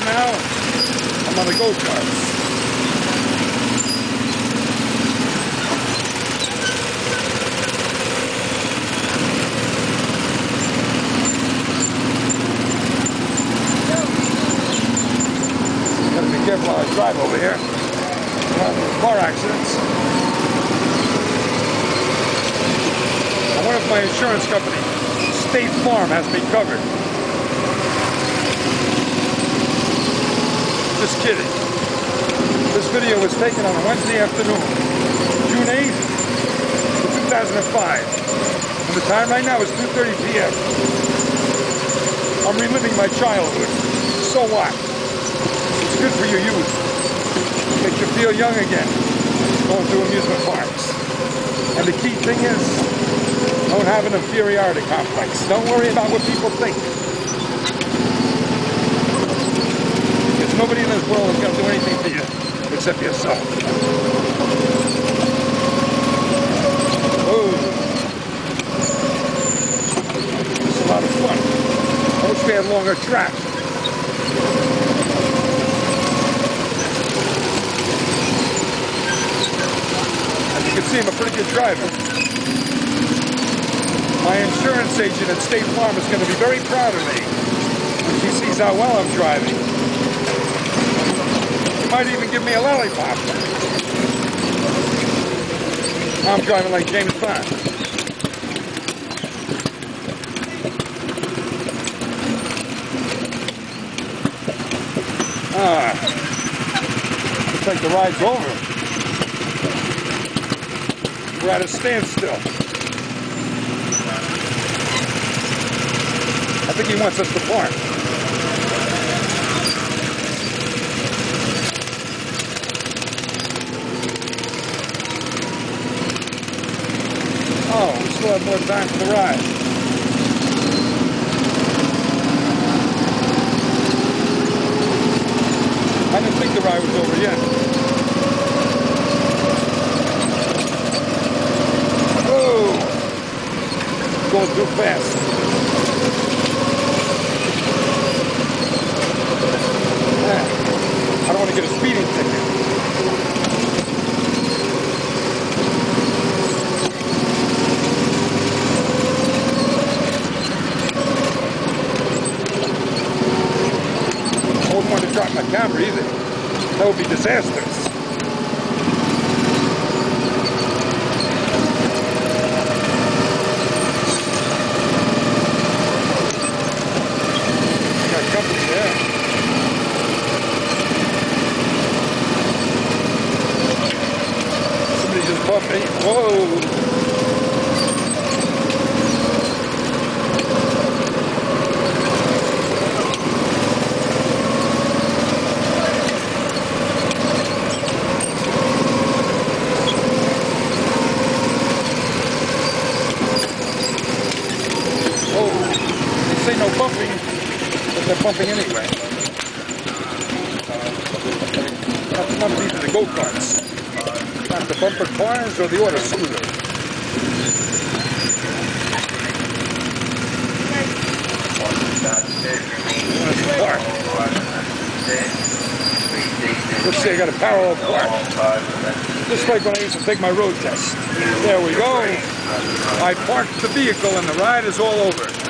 now. I'm on the go-karts. Gotta be careful how I drive over here. Car accidents. I wonder if my insurance company, State Farm, has me covered. Just kidding. This video was taken on a Wednesday afternoon, June 8th, 2005. And the time right now is 2:30 p.m. I'm reliving my childhood. So what? It's good for your youth. Makes you feel young again, going to amusement parks. And the key thing is, don't have an inferiority complex. Don't worry about what people think. Because nobody in this world is going to do anything for you except yourself. Oh, this is a lot of fun. I wish we had longer tracks. You can see I'm a pretty good driver. My insurance agent at State Farm is going to be very proud of me when she sees how well I'm driving. She might even give me a lollipop. I'm driving like James Bond. Looks like the ride's over. We're at a standstill. I think he wants us to park. Oh, we still have more time for the ride. I didn't think the ride was over yet. Going too fast. I don't want to get a speeding ticket. I wouldn't want to drop my camera either. That would be disastrous. Whoa! They say no bumping, but they're bumping anyway. None of these are the go-karts. Not the bumper cars or the auto scooter. Let's see, I got a parallel park. Just like when I used to take my road test. There we go. I parked the vehicle and the ride is all over.